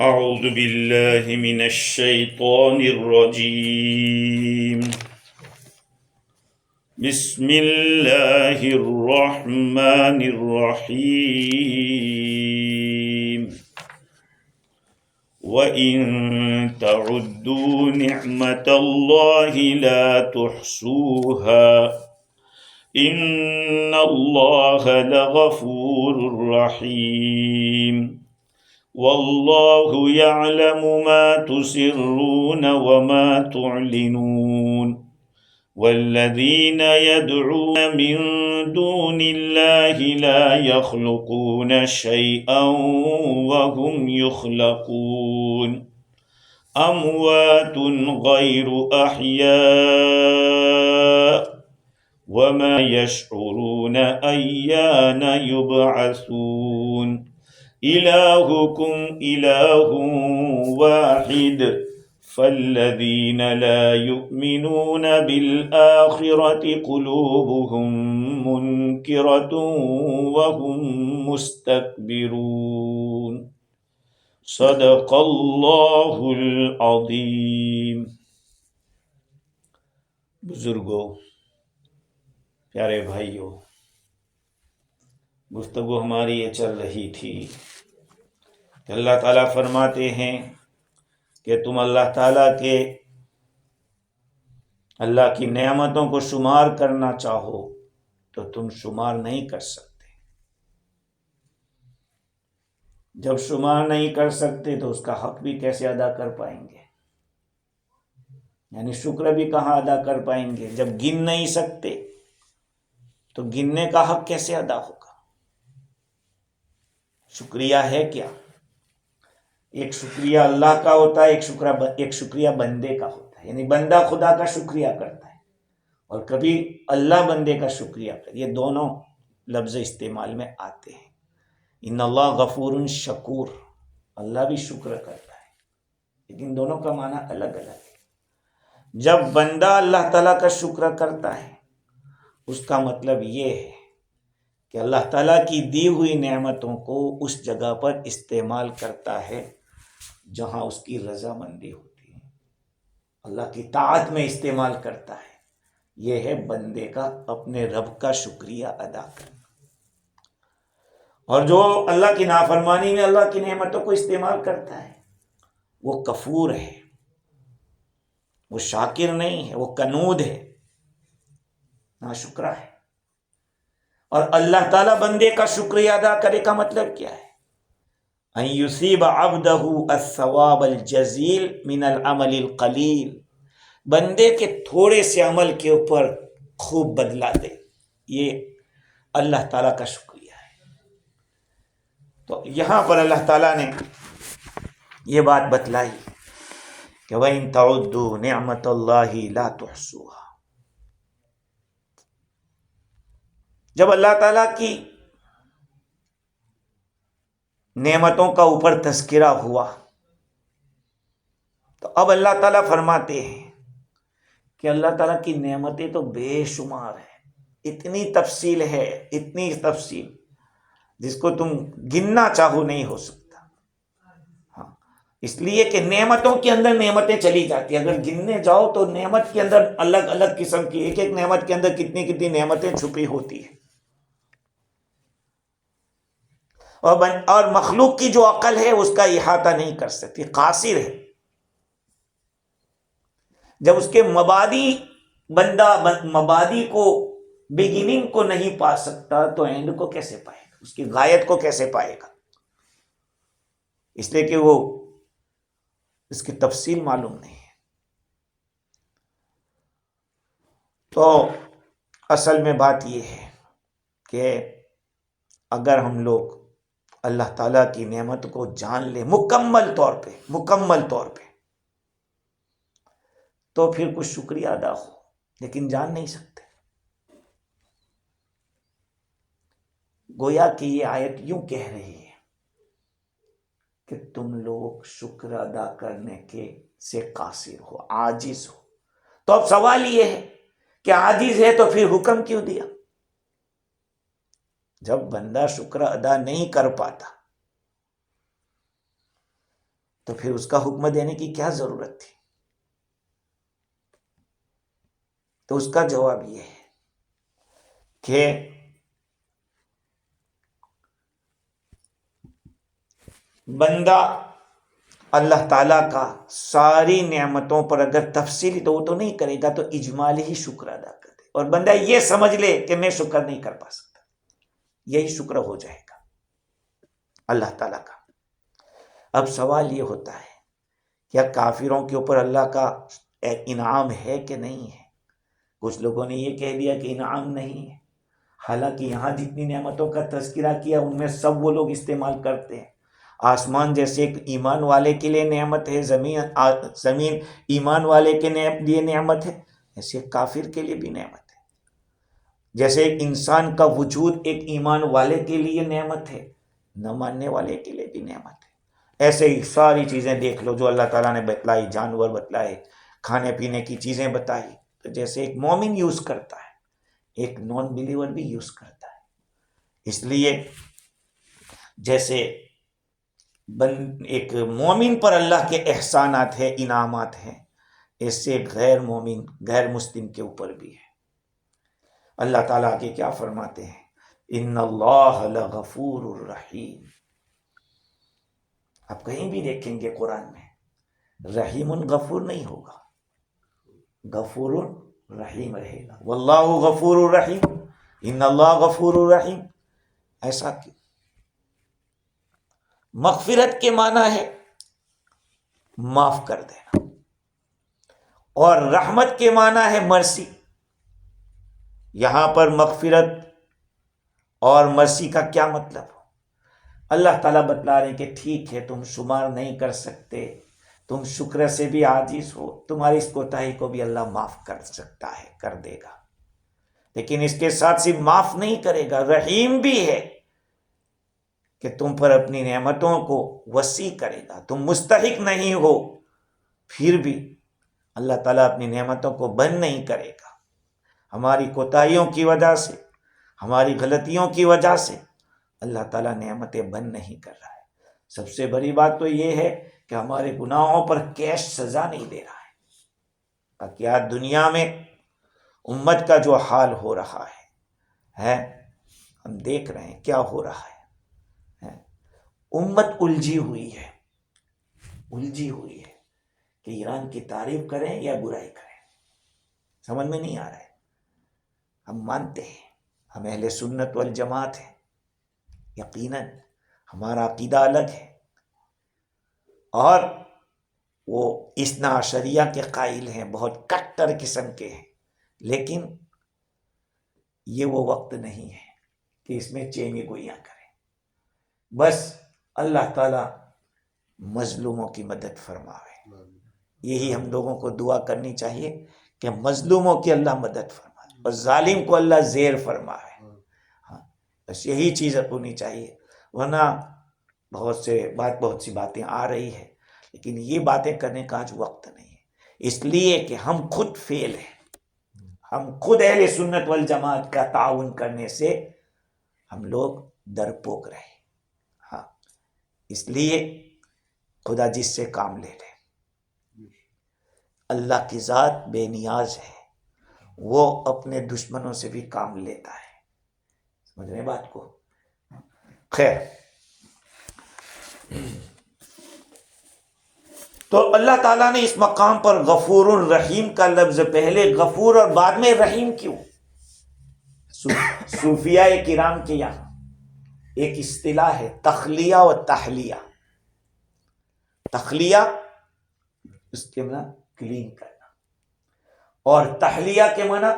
أعوذ بالله من الشيطان الرجيم. بسم الله الرحمن الرحيم. وإن تعدوا نعمة الله لا تحصوها إن الله لغفور رحيم. والله يعلم ما تسرون وما تعلنون والذين يدعون من دون الله لا يخلقون شيئا وهم يخلقون أموات غير أحياء وما يشعرون أيان يبعثون. إلهكم إله واحد فالذين لا يؤمنون بالآخرة قلوبهم منكرة وهم مستكبرون. صدق اللہ العظیم. بزرگوں، پیارے بھائیوں، گفتگو ہماری یہ چل رہی تھی کہ اللہ تعالیٰ فرماتے ہیں کہ تم اللہ تعالیٰ کی نعمتوں کو شمار کرنا چاہو تو تم شمار نہیں کر سکتے. جب شمار نہیں کر سکتے تو اس کا حق بھی کیسے ادا کر پائیں گے؟ یعنی شکر بھی کہاں ادا کر پائیں گے؟ جب گن نہیں سکتے تو گننے کا حق کیسے ادا ہوگا؟ شکریہ ہے کیا؟ ایک شکریہ اللہ کا ہوتا ہے، ایک شکریہ بندے کا ہوتا ہے. یعنی بندہ خدا کا شکریہ کرتا ہے اور کبھی اللہ بندے کا شکریہ کرتا ہے. یہ دونوں لفظ استعمال میں آتے ہیں. ان اللہ غفور شکور، اللہ بھی شکر کرتا ہے، لیکن دونوں کا معنی الگ الگ ہے. جب بندہ اللہ تعالیٰ کا شکر کرتا ہے اس کا مطلب یہ ہے کہ اللہ تعالیٰ کی دی ہوئی نعمتوں کو اس جگہ پر استعمال کرتا ہے جہاں اس کی رضامندی ہوتی ہے، اللہ کی طاعت میں استعمال کرتا ہے. یہ ہے بندے کا اپنے رب کا شکریہ ادا کرنا. اور جو اللہ کی نافرمانی میں اللہ کی نعمتوں کو استعمال کرتا ہے وہ کفور ہے، وہ شاکر نہیں ہے، وہ کنود ہے، ناشکرا ہے. اور اللہ تعالیٰ بندے کا شکریہ ادا کرے کا مطلب کیا ہے؟ ان یصیب عبدہ الثواب الجزیل من العمل القلیل، بندے کے تھوڑے سے عمل کے اوپر خوب بدلہ دے. یہ اللہ تعالیٰ کا شکریہ ہے. تو یہاں پر اللہ تعالیٰ نے یہ بات بتلائی کہ وَإِن تَعُدُّوا نِعْمَةَ اللَّهِ لَا تُحْصُوهَا. جب اللہ تعالیٰ کی نعمتوں کا اوپر تذکرہ ہوا تو اب اللہ تعالیٰ فرماتے ہیں کہ اللہ تعالیٰ کی نعمتیں تو بے شمار ہیں. اتنی تفصیل ہے، اتنی تفصیل جس کو تم گننا چاہو نہیں ہو سکتا. ہاں، اس لیے کہ نعمتوں کے اندر نعمتیں چلی جاتی ہیں. اگر گننے جاؤ تو نعمت کے اندر الگ الگ قسم کی ایک ایک نعمت کے اندر کتنی کتنی نعمتیں چھپی ہوتی ہیں. اور مخلوق کی جو عقل ہے اس کا احاطہ نہیں کر سکتی، قاصر ہے. جب اس کے مبادی کو، بگننگ کو نہیں پا سکتا تو اینڈ کو کیسے پائے گا؟ اس کی غایت کو کیسے پائے گا؟ اس لیے کہ وہ اس کی تفصیل معلوم نہیں ہے. تو اصل میں بات یہ ہے کہ اگر ہم لوگ اللہ تعالیٰ کی نعمت کو جان لیں مکمل طور پہ تو پھر کچھ شکریہ ادا ہو، لیکن جان نہیں سکتے. گویا کہ یہ آیت یوں کہہ رہی ہے کہ تم لوگ شکر ادا کرنے کے سے قاصر ہو، عاجز ہو. تو اب سوال یہ ہے کہ عاجز ہے تو پھر حکم کیوں دیا؟ جب بندہ شکر ادا نہیں کر پاتا تو پھر اس کا حکم دینے کی کیا ضرورت تھی؟ تو اس کا جواب یہ ہے کہ بندہ اللہ تعالیٰ کا ساری نعمتوں پر اگر تفصیلی تو وہ تو نہیں کرے گا، تو اجمالی ہی شکر ادا کر دے، اور بندہ یہ سمجھ لے کہ میں شکر نہیں کر پا سکتا، یہی شکر ہو جائے گا اللہ تعالیٰ کا۔ اب سوال یہ ہوتا ہے، کیا کافروں کے اوپر اللہ کا انعام ہے کہ نہیں ہے؟ کچھ لوگوں نے یہ کہہ دیا کہ انعام نہیں ہے، حالانکہ یہاں جتنی نعمتوں کا تذکرہ کیا ان میں سب وہ لوگ استعمال کرتے ہیں۔ آسمان جیسے ایک ایمان والے کے لیے نعمت ہے، زمین ایمان والے کے لیے نعمت ہے، ایسے کافر کے لیے بھی نعمت ہے۔ جیسے ایک انسان کا وجود ایک ایمان والے کے لیے نعمت ہے، نہ ماننے والے کے لیے بھی نعمت ہے۔ ایسے ہی ساری چیزیں دیکھ لو جو اللہ تعالیٰ نے بتلائی، جانور بتلائے، کھانے پینے کی چیزیں بتائی، تو جیسے ایک مومن یوز کرتا ہے ایک نان بلیور بھی یوز کرتا ہے۔ اس لیے جیسے ایک مومن پر اللہ کے احسانات ہیں، انعامات ہیں، ایسے غیر مومن غیر مسلم کے اوپر بھی ہے۔ اللہ تعالیٰ کے کیا فرماتے ہیں؟ ان اللہ لغفور الرحیم۔ آپ کہیں بھی دیکھیں گے قرآن میں رحیم غفور نہیں ہوگا، غفور رحیم رہے گا۔ واللہ غفور الرحیم، ان اللہ غفور الرحیم۔ ایسا کیوں؟ مغفرت کے معنی ہے معاف کر دینا، اور رحمت کے معنی ہے مرسی۔ یہاں پر مغفرت اور مرسی کا کیا مطلب ہو؟ اللہ تعالیٰ بتلا رہے ہیں کہ ٹھیک ہے تم شمار نہیں کر سکتے، تم شکر سے بھی عاجز ہو، تمہاری اس کوتاہی کو بھی اللہ معاف کر سکتا ہے، کر دے گا، لیکن اس کے ساتھ صرف معاف نہیں کرے گا، رحیم بھی ہے کہ تم پر اپنی نعمتوں کو وسیع کرے گا۔ تم مستحق نہیں ہو، پھر بھی اللہ تعالیٰ اپنی نعمتوں کو بند نہیں کرے گا۔ ہماری کوتاہیوں کی وجہ سے، ہماری غلطیوں کی وجہ سے اللہ تعالیٰ نعمتیں بند نہیں کر رہا ہے۔ سب سے بڑی بات تو یہ ہے کہ ہمارے گناہوں پر کیش سزا نہیں دے رہا ہے۔ کہ آج دنیا میں امت کا جو حال ہو رہا ہے ہم دیکھ رہے ہیں کیا ہو رہا ہے۔ امت الجھی ہوئی ہے کہ ایران کی تعریف کریں یا برائی کریں، سمجھ میں نہیں آ رہا ہے۔ ہم مانتے ہیں ہم اہل سنت والجماعت ہیں، یقیناً ہمارا عقیدہ الگ ہے، اور وہ اثنا عشریہ کے قائل ہیں، بہت کٹر قسم کے ہیں، لیکن یہ وہ وقت نہیں ہے کہ اس میں چینی گوئیاں کریں۔ بس اللہ تعالیٰ مظلوموں کی مدد فرمائے، یہی ہم لوگوں کو دعا کرنی چاہیے کہ مظلوموں کی اللہ مدد فرمائے اور ظالم کو اللہ زیر فرمائے۔ بس یہی چیز ہونی چاہیے، ورنہ بہت سی باتیں آ رہی ہے، لیکن یہ باتیں کرنے کا آج وقت نہیں ہے، اس لیے کہ ہم خود فیل ہیں، ہم خود اہل سنت والجماعت کا تعاون کرنے سے ہم لوگ ڈرپوک رہے۔ اس لیے خدا جس سے کام لے لے، اللہ کی ذات بے نیاز ہے، وہ اپنے دشمنوں سے بھی کام لیتا ہے۔ سمجھ رہے بات کو؟ خیر، تو اللہ تعالیٰ نے اس مقام پر غفور الرحیم کا لفظ پہلے غفور اور بعد میں رحیم کیوں؟ صوفیاء کرام کے یہاں ایک اصطلاح ہے تخلیہ و تحلیہ۔ تخلیہ اس کے معنی کلین کرنا، اور تحلیہ کے معنی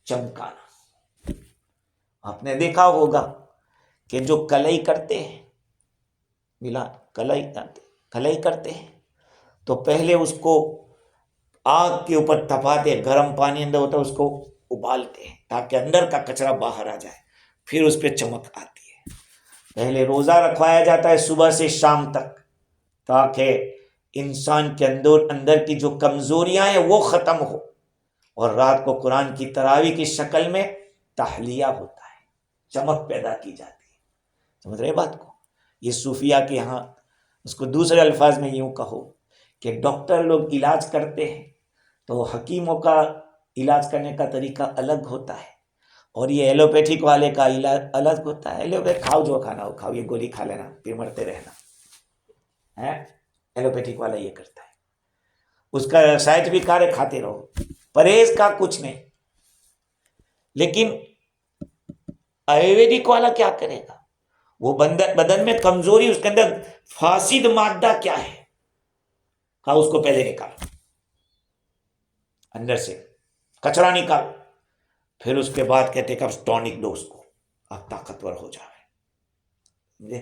چمکانا۔ آپ نے دیکھا ہوگا کہ جو کلائی کرتے ہیں، کلائی کرتے ہیں تو پہلے اس کو آگ کے اوپر تپاتے، گرم پانی اندر ہوتا ہے، اس کو ابالتے ہیں تاکہ اندر کا کچرا باہر آ جائے، پھر اس پہ چمک آتی ہے۔ پہلے روزہ رکھوایا جاتا ہے صبح سے شام تک، تاکہ انسان کے اندر کی جو کمزوریاں ہیں وہ ختم ہو، اور رات کو قرآن کی تراویح کی شکل میں تحلیہ ہوتا ہے، چمک پیدا کی جاتی ہے۔ سمجھ رہے بات کو؟ یہ صوفیہ کے ہاں اس کو دوسرے الفاظ میں یوں کہو کہ ڈاکٹر لوگ علاج کرتے ہیں تو حکیموں کا علاج کرنے کا طریقہ الگ ہوتا ہے، اور یہ ایلوپیتھک والے کا علاج الگ ہوتا ہے. ایلوپیتھ کھاؤ جو کھانا ہو کھاؤ، یہ گولی کھا لینا پھر مرتے رہنا ہے. ایلوپیتھک والا یہ کرتا ہے، اس کا سائنٹیفک کار ہے کھاتے رہو، پرہیز کا کچھ نہیں. لیکن آیورویدک والا کیا کرے گا؟ وہ بدن میں کمزوری، اس کے اندر فاسد مادہ کیا ہے، کہا اس کو پہلے نکال، اندر سے کچرا نکال، پھر اس کے بعد کہتے کہ اب ٹونک دو اس کو، اب طاقتور ہو جائے.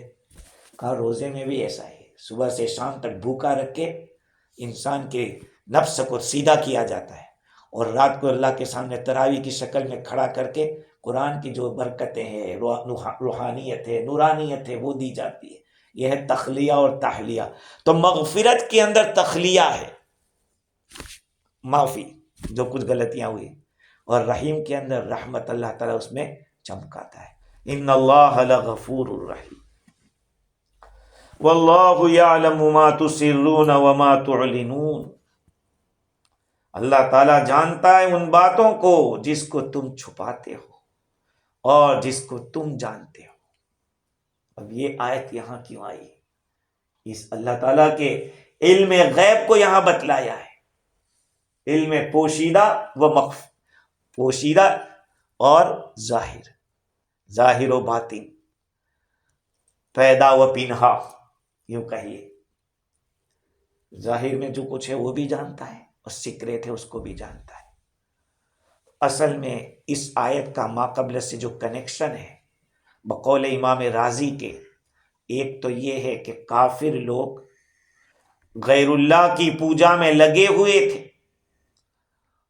کہا روزے میں بھی ایسا ہے، صبح سے شام تک بھوکا رکھ کے انسان کے نفس کو سیدھا کیا جاتا ہے، اور رات کو اللہ کے سامنے تراویح کی شکل میں کھڑا کر کے قرآن کی جو برکتیں ہیں، روحانیت ہے، نورانیت ہے، وہ دی جاتی ہے. یہ ہے تخلیہ اور تحلیہ. تو مغفرت کے اندر تخلیہ ہے، معافی جو کچھ غلطیاں ہوئی، اور رحیم کے اندر رحمت، اللہ تعالیٰ اس میں چمکاتا ہے. ان اللہ لغفور الرحیم واللہ یعلم ما تسرون وما تعلنون. اللہ تعالیٰ جانتا ہے ان باتوں کو جس کو تم چھپاتے ہو اور جس کو تم جانتے ہو. اب یہ آیت یہاں کیوں آئی؟ اس اللہ تعالیٰ کے علم غیب کو یہاں بتلایا ہے. علم پوشیدہ و مخفی، پوشیدہ اور ظاہر، ظاہر و باطن، پیدا و پنہا. یوں کہیے ظاہر میں جو کچھ ہے وہ بھی جانتا ہے، اور سیکریٹ ہے اس کو بھی جانتا ہے. اصل میں اس آیت کا ماقبل سے جو کنیکشن ہے بقول امام رازی کے، ایک تو یہ ہے کہ کافر لوگ غیر اللہ کی پوجا میں لگے ہوئے تھے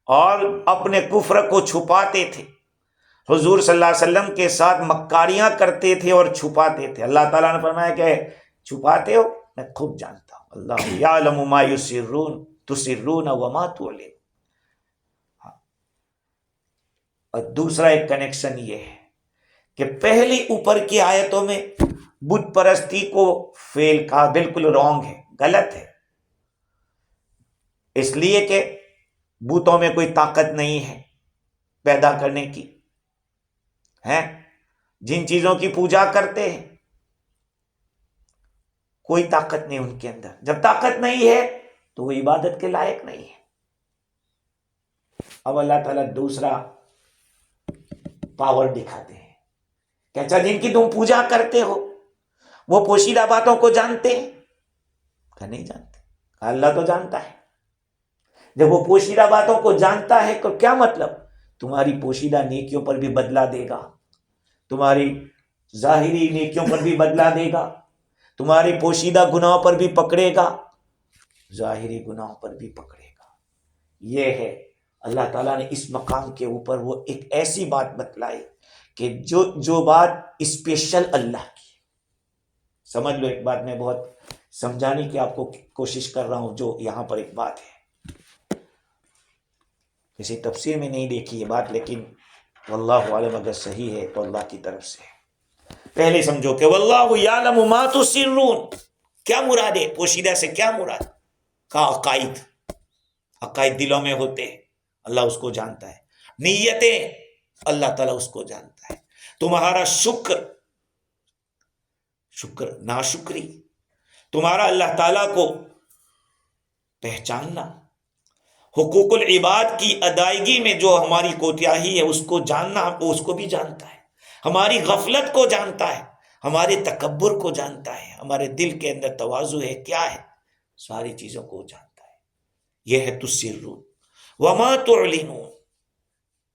اور اپنے کفر کو چھپاتے تھے، حضور صلی اللہ علیہ وسلم کے ساتھ مکاریاں کرتے تھے اور چھپاتے تھے. اللہ تعالیٰ نے فرمایا کہ چھپاتے ہو، میں خوب جانتا ہوں. اللہ یعلم ما یسرون تسرون وما تعلنون. اور دوسرا ایک کنیکشن یہ ہے کہ پہلی اوپر کی آیتوں میں بت پرستی کو فیل کہا، بالکل رانگ ہے، غلط ہے، اس لیے کہ بتوں میں کوئی طاقت نہیں ہے پیدا کرنے کی، ہیں جن چیزوں کی پوجا کرتے ہیں کوئی طاقت نہیں ان کے اندر. جب طاقت نہیں ہے تو وہ عبادت کے لائق نہیں ہے. اب اللہ تعالیٰ دوسرا پاور دکھاتے ہیں کہ اچھا جن کی تم پوجا کرتے ہو وہ پوشیدہ باتوں کو جانتے ہیں؟ کہ نہیں جانتے. اللہ تو جانتا ہے. جب وہ پوشیدہ باتوں کو جانتا ہے تو کیا مطلب؟ تمہاری پوشیدہ نیکیوں پر بھی بدلہ دے گا، تمہاری ظاہری نیکیوں پر بھی بدلہ دے گا، تمہاری پوشیدہ گناہوں پر بھی پکڑے گا، ظاہری گناہوں پر بھی پکڑے گا. یہ ہے اللہ تعالیٰ نے اس مقام کے اوپر وہ ایک ایسی بات بتلائی کہ جو بات اسپیشل اللہ کی. سمجھ لو ایک بات میں بہت سمجھانے کی آپ کو کوشش کر رہا ہوں. جو یہاں پر ایک بات ہے، کسی تفسیر میں نہیں دیکھی یہ بات، لیکن واللہ عالم اگر صحیح ہے تو اللہ کی طرف سے. پہلے سمجھو کہ واللہ یعلم ما تسرون، کیا مراد ہے پوشیدہ سے؟ کیا مراد؟ کا عقائد، عقائد دلوں میں ہوتے ہیں، اللہ اس کو جانتا ہے. نیتیں اللہ تعالیٰ اس کو جانتا ہے. تمہارا شکر ناشکری، تمہارا اللہ تعالیٰ کو پہچاننا، حقوق العباد کی ادائیگی میں جو ہماری کوتاہی ہے اس کو جاننا، وہ اس کو بھی جانتا ہے. ہماری غفلت کو جانتا ہے، ہمارے تکبر کو جانتا ہے، ہمارے دل کے اندر تواضع ہے کیا ہے، ساری چیزوں کو جانتا ہے. یہ ہے تسرون وما تعلنون.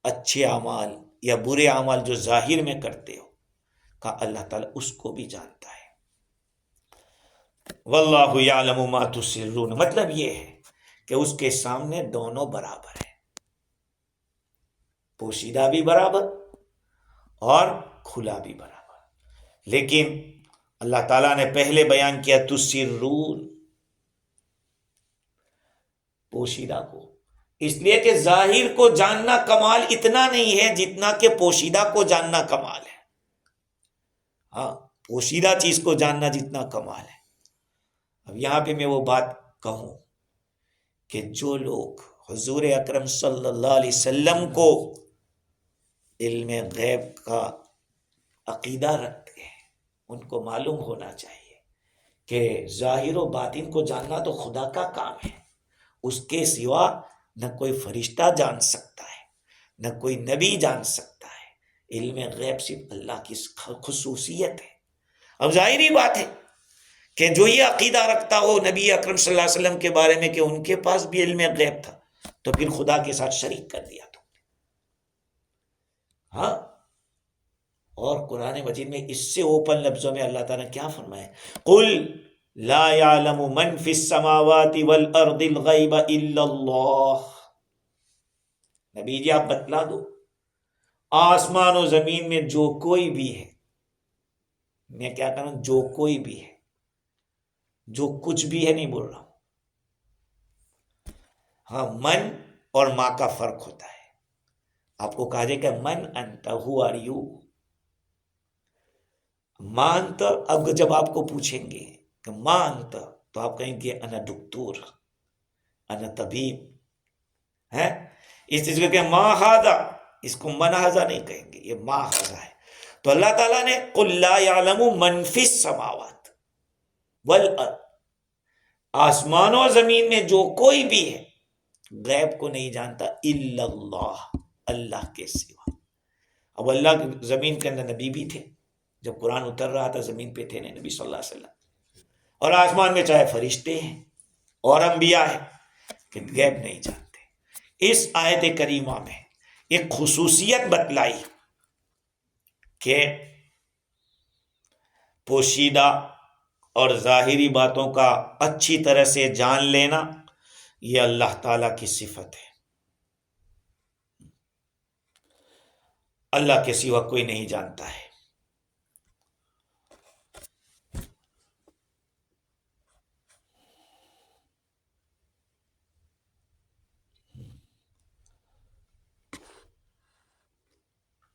اچھے اعمال یا برے اعمال جو ظاہر میں کرتے ہو، کہ اللہ تعالیٰ اس کو بھی جانتا ہے. واللہ یعلم ما تسرون، مطلب یہ ہے کہ اس کے سامنے دونوں برابر ہیں، پوشیدہ بھی برابر اور کھلا بھی برابر. لیکن اللہ تعالیٰ نے پہلے بیان کیا تسرون، پوشیدہ کو، اس لیے کہ ظاہر کو جاننا کمال اتنا نہیں ہے جتنا کہ پوشیدہ کو جاننا کمال ہے. ہاں، پوشیدہ چیز کو جاننا جتنا کمال ہے. اب یہاں پہ میں وہ بات کہوں کہ جو لوگ حضور اکرم صلی اللہ علیہ وسلم کو علم غیب کا عقیدہ رکھتے ہیں، ان کو معلوم ہونا چاہیے کہ ظاہر و باطن کو جاننا تو خدا کا کام ہے، اس کے سوا نہ کوئی فرشتہ جان سکتا ہے، نہ کوئی نبی جان سکتا ہے۔ علم غیب صرف اللہ کی خصوصیت ہے۔ اب ظاہری بات ہے کہ جو یہ عقیدہ رکھتا ہو نبی اکرم صلی اللہ علیہ وسلم کے بارے میں کہ ان کے پاس بھی علم غیب تھا، تو پھر خدا کے ساتھ شریک کر دیا تو ہاں۔ اور قرآن مجید میں اس سے اوپن لفظوں میں اللہ تعالیٰ نے کیا فرمایا؟ قل لا يعلم من في السماوات والارض الغیب الا اللہ۔ نبی جی آپ بتلا دو، آسمان و زمین میں جو کوئی بھی ہے، میں کیا کروں، جو کوئی بھی ہے، جو کچھ بھی ہے نہیں بول رہا ہوں، ہاں من اور ماں کا فرق ہوتا ہے۔ آپ کو کہا جائے کہ من انت، ہو آر یو، ماں انت۔ اب جب آپ کو پوچھیں گے کہ ماں انت، تو آپ کہیں گے انا دکتور، انا طبیب ہے۔ اس چیز کو کہ ماں ہاذا، اس کو من ہاذا نہیں کہیں گے، یہ ماں ہاذا ہے۔ تو اللہ تعالیٰ نے قل لا يعلم من فی السماوات والارض، آسمان و زمین میں جو کوئی بھی ہے غیب کو نہیں جانتا، الا اللہ، اللہ کے سوا۔ اب اللہ کی زمین کے اندر نبی بھی تھے، جب قرآن اتر رہا تھا زمین پہ تھے نبی صلی اللہ علیہ وسلم، اور آسمان میں چاہے فرشتے ہیں اور انبیاء ہیں کہ غیب نہیں جانتے۔ اس آیت کریمہ میں ایک خصوصیت بتلائی کہ پوشیدہ اور ظاہری باتوں کا اچھی طرح سے جان لینا یہ اللہ تعالیٰ کی صفت ہے، اللہ کے سوا کوئی نہیں جانتا ہے۔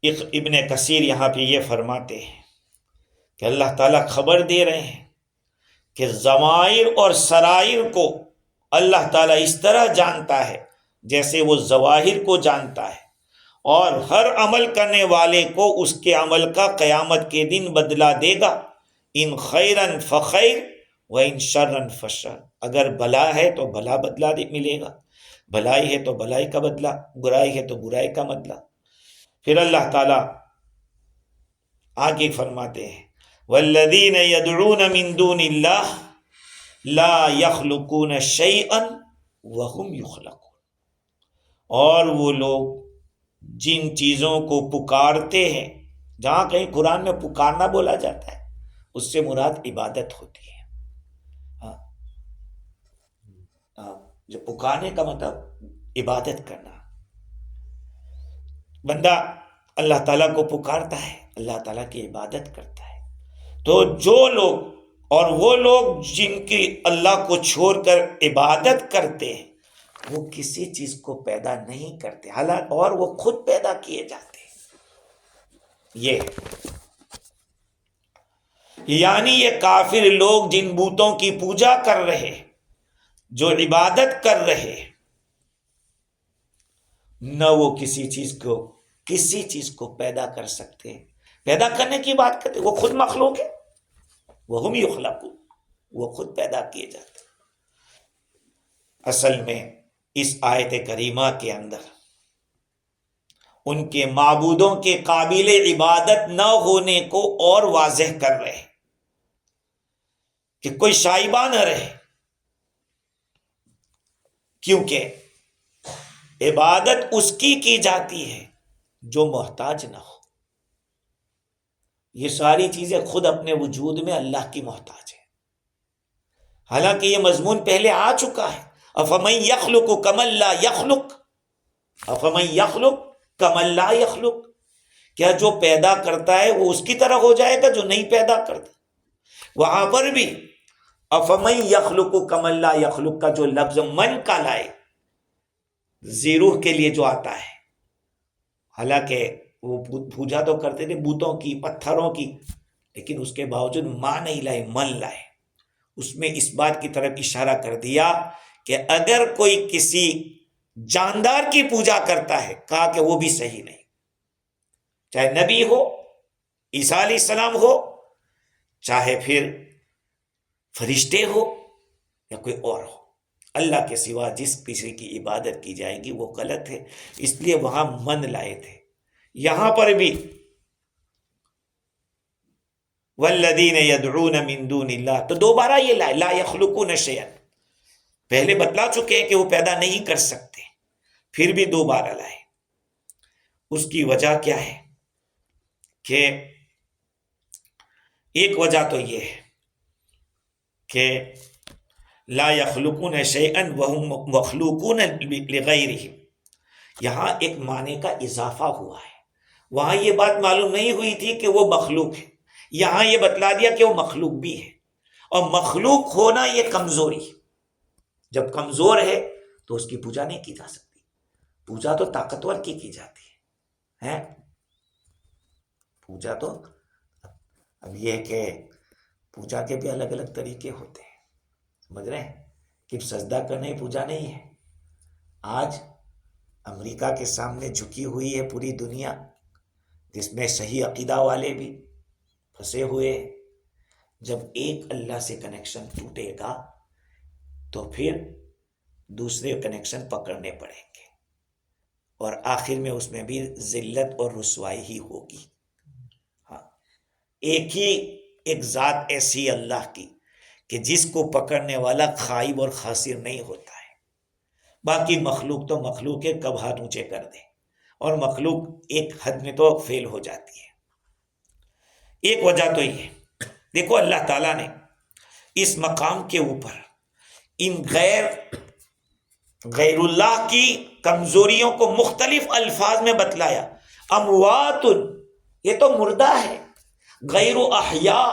ابن کثیر یہاں پہ یہ فرماتے ہیں کہ اللہ تعالیٰ خبر دے رہے ہیں کہ ضمائر اور سرائر کو اللہ تعالیٰ اس طرح جانتا ہے جیسے وہ ظواہر کو جانتا ہے، اور ہر عمل کرنے والے کو اس کے عمل کا قیامت کے دن بدلہ دے گا، ان خیرن فخیر و ان شرن فشر۔ اگر بھلا ہے تو بھلا بدلہ ملے گا، بھلائی ہے تو بھلائی کا بدلہ، برائی ہے تو برائی کا بدلہ۔ پھر اللہ تعالیٰ آگے فرماتے ہیں والذین یدعون من دون اللہ لا یخلقون شیئا وهم یخلقون، اور وہ لوگ جن چیزوں کو پکارتے ہیں، جہاں کہیں قرآن میں پکارنا بولا جاتا ہے اس سے مراد عبادت ہوتی ہے۔ جو پکارنے کا مطلب عبادت کرنا، بندہ اللہ تعالیٰ کو پکارتا ہے، اللہ تعالیٰ کی عبادت کرتا ہے۔ تو جو لوگ اور وہ لوگ جن کی اللہ کو چھوڑ کر عبادت کرتے ہیں وہ کسی چیز کو پیدا نہیں کرتے، حالانکہ اور وہ خود پیدا کیے جاتے ہیں۔ یہ یعنی یہ کافر لوگ جن بتوں کی پوجا کر رہے، جو عبادت کر رہے، نہ وہ کسی چیز کو پیدا کر سکتے ہیں۔ پیدا کرنے کی بات کرتے، وہ خود مخلوق ہے، وہم یخلقون، وہ خود پیدا کیے جاتے۔ اصل میں اس آیت کریمہ کے اندر ان کے معبودوں کے قابل عبادت نہ ہونے کو اور واضح کر رہے ہیں کہ کوئی شائبہ نہ رہے، کیونکہ عبادت اس کی جاتی ہے جو محتاج نہ ہو۔ یہ ساری چیزیں خود اپنے وجود میں اللہ کی محتاج ہیں، حالانکہ یہ مضمون پہلے آ چکا ہے۔ افمن یخلق کمن لا یخلق، افمن یخلق کمن لا یخلق، کیا جو پیدا کرتا ہے وہ اس کی طرح ہو جائے گا جو نہیں پیدا کرتا؟ وہاں پر بھی افمن یخلق کمن لا یخلق کا جو لفظ من کا لائے زیروح کے لیے جو آتا ہے، حالانکہ وہ پوجا تو کرتے تھے بتوں کی، پتھروں کی، لیکن اس کے باوجود ماں نہیں لائے، من لائے۔ اس میں اس بات کی طرف اشارہ کر دیا کہ اگر کوئی کسی جاندار کی پوجا کرتا ہے، کہا کہ وہ بھی صحیح نہیں، چاہے نبی ہو، عیسیٰ علیہ السلام ہو، چاہے پھر فرشتے ہو یا کوئی اور ہو، اللہ کے سوا جس کسی کی عبادت کی جائے گی وہ غلط ہے. اس لیے وہاں من لائے تھے. یہاں پر بھی والذین یدعون من دون اللہ، تو دوبارہ یہ لائے لا یخلقون شیئا. پہلے بتلا چکے ہیں کہ وہ پیدا نہیں کر سکتے، پھر بھی دوبارہ لائے. اس کی وجہ کیا ہے کہ ایک وجہ تو یہ ہے کہ لا یخلقون شیئا وهم مخلوقون لغیرہم. یہاں ایک معنی کا اضافہ ہوا ہے. وہاں یہ بات معلوم نہیں ہوئی تھی کہ وہ مخلوق ہے، یہاں یہ بتلا دیا کہ وہ مخلوق بھی ہے. اور مخلوق ہونا یہ کمزوری، جب کمزور ہے تو اس کی پوجا نہیں کی جا سکتی. پوجا تو طاقتور کی جاتی ہے. پوجا تو اب یہ کہ پوجا کے بھی الگ الگ طریقے ہوتے ہیں، سمجھ رہے ہیں کہ سجدہ کرنا ہی پوجا نہیں ہے. آج امریکہ کے سامنے جھکی ہوئی ہے پوری دنیا، جس میں صحیح عقیدہ والے بھی پھنسے ہوئے ہیں. جب ایک اللہ سے کنیکشن ٹوٹے گا تو پھر دوسرے کنیکشن پکڑنے پڑیں گے، اور آخر میں اس میں بھی ذلت اور رسوائی ہی ہوگی. ہاں، ایک ذات ایسی اللہ کی کہ جس کو پکڑنے والا خائب اور خاسر نہیں ہوتا ہے. باقی مخلوق تو مخلوق ہے، کب ہاتھ اونچے کر دے، اور مخلوق ایک حد میں تو فیل ہو جاتی ہے. ایک وجہ تو یہ ہے، دیکھو اللہ تعالیٰ نے اس مقام کے اوپر ان غیر اللہ کی کمزوریوں کو مختلف الفاظ میں بتلایا. اموات، یہ تو مردہ ہے. غیر احیاء،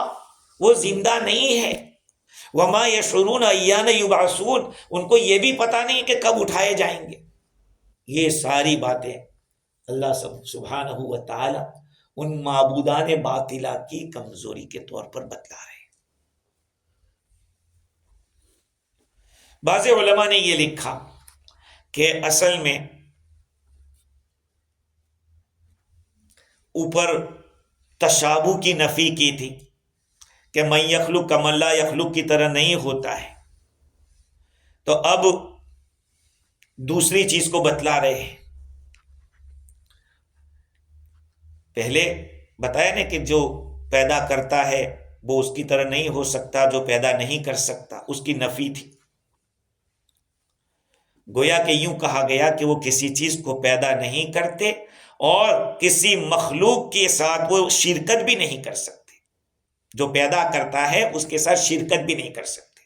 وہ زندہ نہیں ہے. وما یشعرون ایان یبعثون، ان کو یہ بھی پتہ نہیں کہ کب اٹھائے جائیں گے. یہ ساری باتیں اللہ سبحانہ و تعالی ان معبودان باطلہ کی کمزوری کے طور پر بتلا رہے ہیں. بعض علماء نے یہ لکھا کہ اصل میں اوپر تشابہ کی نفی کی تھی کہ من یخلق کمن لا یخلق کی طرح نہیں ہوتا ہے، تو اب دوسری چیز کو بتلا رہے ہیں. پہلے بتایا نا کہ جو پیدا کرتا ہے وہ اس کی طرح نہیں ہو سکتا، جو پیدا نہیں کر سکتا اس کی نفی تھی. گویا کہ یوں کہا گیا کہ وہ کسی چیز کو پیدا نہیں کرتے اور کسی مخلوق کے ساتھ وہ شرکت بھی نہیں کر سکتے. جو پیدا کرتا ہے اس کے ساتھ شرکت بھی نہیں کر سکتے،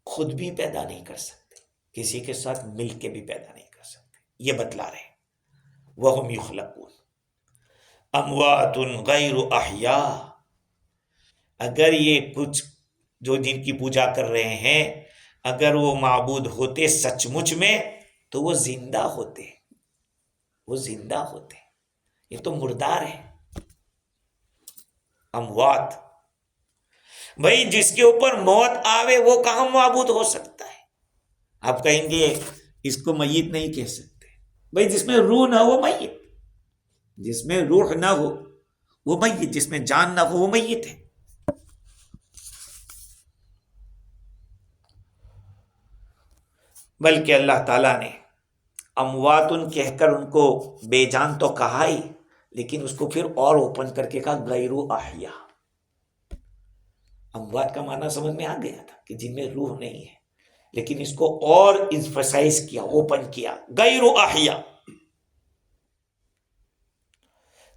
خود بھی پیدا نہیں کر سکتے، کسی کے ساتھ مل کے بھی پیدا نہیں کر سکتے. یہ بتلا رہے ہیں وَهُمْ يُخْلَقُونَ اموات غیر احیاء. اگر یہ کچھ جو جن کی پوجا کر رہے ہیں اگر وہ معبود ہوتے سچ مچ میں تو وہ زندہ ہوتے، وہ زندہ ہوتے. یہ تو مردار ہے. اموات، بھائی جس کے اوپر موت آوے وہ کہاں معبود ہو سکتا ہے؟ آپ کہیں گے اس کو میت نہیں کہہ سکتے. بھائی جس میں روح نہ ہو میت، جس میں روح نہ ہو وہ میت، جس میں جان نہ ہو وہ میت ہے. بلکہ اللہ تعالیٰ نے امواتن کہہ کر ان کو بے جان تو کہا ہی، لیکن اس کو پھر اور اوپن کر کے کہا غیر احیاء. اموات کا معنی سمجھ میں آ گیا تھا کہ جن میں روح نہیں ہے، لیکن اس کو اور ایمفسائز کیا، اوپن کیا، غیر احیاء.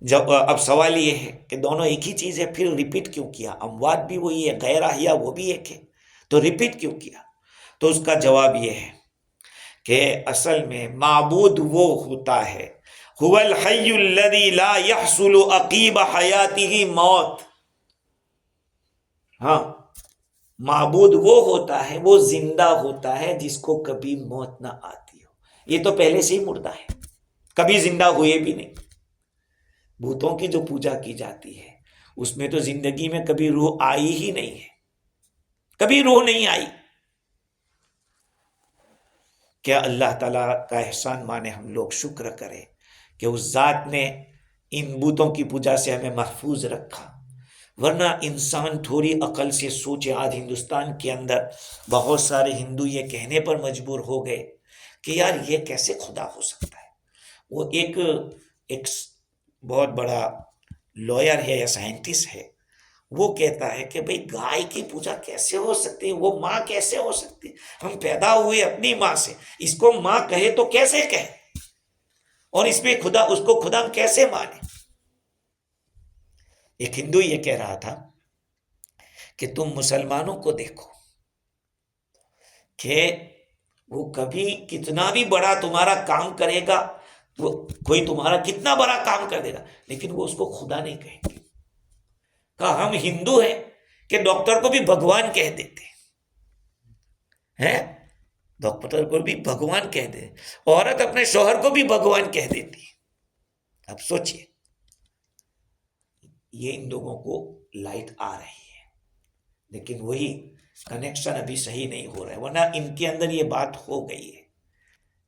جب اب سوال یہ ہے کہ دونوں ایک ہی چیز ہے، پھر ریپیٹ کیوں کیا؟ اموات بھی وہی ہے، غیر احیاء وہ بھی ایک ہے، تو ریپیٹ کیوں کیا؟ تو اس کا جواب یہ ہے کہ اصل میں معبود وہ ہوتا ہے هو الحی الذی لا یحصل عقیب حیاتہ موت. ہاں، معبود وہ ہوتا ہے، وہ زندہ ہوتا ہے جس کو کبھی موت نہ آتی ہو. یہ تو پہلے سے ہی مردہ ہے، کبھی زندہ ہوئے بھی نہیں. بتوں کی جو پوجا کی جاتی ہے اس میں تو زندگی میں کبھی روح آئی ہی نہیں ہے، کبھی روح نہیں آئی. کیا اللہ تعالیٰ کا احسان مانے ہم لوگ، شکر کریں کہ اس ذات نے ان بتوں کی پوجا سے ہمیں محفوظ رکھا. ورنہ انسان تھوڑی عقل سے سوچے. آج ہندوستان کے اندر بہت سارے ہندو یہ کہنے پر مجبور ہو گئے کہ یار یہ کیسے خدا ہو سکتا ہے. وہ ایک بہت بڑا لوئر ہے یا سائنٹسٹ ہے، وہ کہتا ہے کہ بھئی گائے کی پوجا کیسے ہو سکتی ہے، وہ ماں کیسے ہو سکتی ہے، ہم پیدا ہوئے اپنی ماں سے، اس کو ماں کہے تو کیسے کہے، اور اس میں خدا، اس کو خدا ہم کیسے مانے. ایک ہندو یہ کہہ رہا تھا کہ تم مسلمانوں کو دیکھو کہ وہ کبھی کتنا بھی بڑا تمہارا کام کرے گا، وہ کوئی تمہارا کتنا بڑا کام کر دے گا، لیکن وہ اس کو خدا نہیں کہیں گے. کہا ہم ہندو ہیں کہ ڈاکٹر کو بھی بھگوان کہہ دیتے ہیں، ڈاکٹر کو بھی بھگوان کہہ دے، عورت اپنے شوہر کو بھی بھگوان کہہ دیتی ہے. اب سوچئے، یہ ان لوگوں کو لائٹ آ رہی ہے لیکن وہی کنیکشن ابھی صحیح نہیں ہو رہا ہے، ورنہ ان کے اندر یہ بات ہو گئی ہے.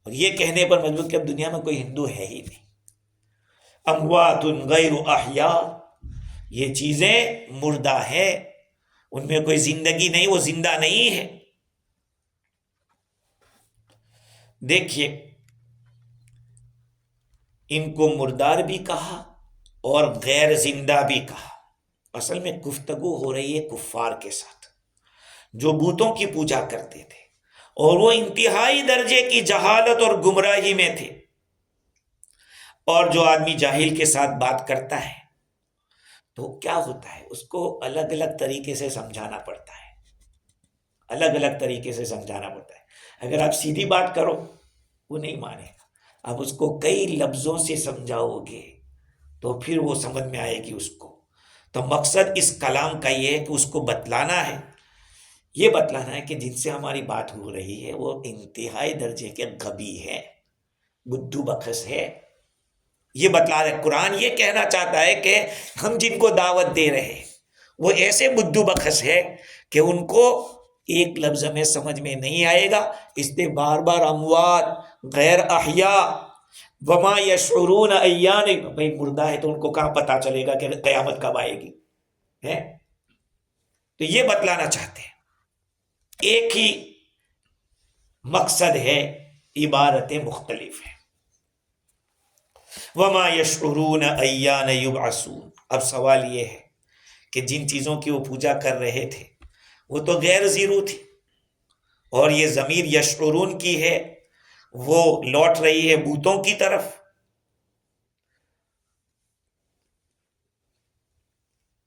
اور یہ کہنے پر مجبور کہ اب دنیا میں کوئی ہندو ہے ہی نہیں. اموات غیر احیاء، یہ چیزیں مردہ ہے، ان میں کوئی زندگی نہیں، وہ زندہ نہیں ہے. دیکھیے، ان کو مردار بھی کہا اور غیر زندہ بھی کہا. اصل میں گفتگو ہو رہی ہے کفار کے ساتھ جو بتوں کی پوجا کرتے تھے اور وہ انتہائی درجے کی جہالت اور گمراہی میں تھے. اور جو آدمی جاہل کے ساتھ بات کرتا ہے تو کیا ہوتا ہے، اس کو الگ الگ طریقے سے سمجھانا پڑتا ہے، الگ الگ طریقے سے سمجھانا پڑتا ہے. اگر آپ سیدھی بات کرو وہ نہیں مانے گا، آپ اس کو کئی لفظوں سے سمجھاؤ گے تو پھر وہ سمجھ میں آئے گی اس کو. تو مقصد اس کلام کا یہ ہے کہ اس کو بتلانا ہے، یہ بتلانا ہے کہ جن سے ہماری بات ہو رہی ہے وہ انتہائی درجے کے غبی ہے، بدھو بخش ہے. یہ بتلا رہے، قرآن یہ کہنا چاہتا ہے کہ ہم جن کو دعوت دے رہے ہیں وہ ایسے بدھو بخش ہے کہ ان کو ایک لفظ میں سمجھ میں نہیں آئے گا، اس لیے بار بار اموات غیر احیاء وما یشعرون ایان، بھائی مردہ ہے تو ان کو کہاں پتا چلے گا کہ قیامت کب آئے گی ہے. تو یہ بتلانا چاہتے ہیں ایک ہی مقصد ہے، عبارتیں مختلف ہیں. وما یشعرون ایان یبعثون. اب سوال یہ ہے کہ جن چیزوں کی وہ پوجا کر رہے تھے وہ تو غیر زیرو تھی، اور یہ ضمیر یشعرون کی ہے، وہ لوٹ رہی ہے بتوں کی طرف.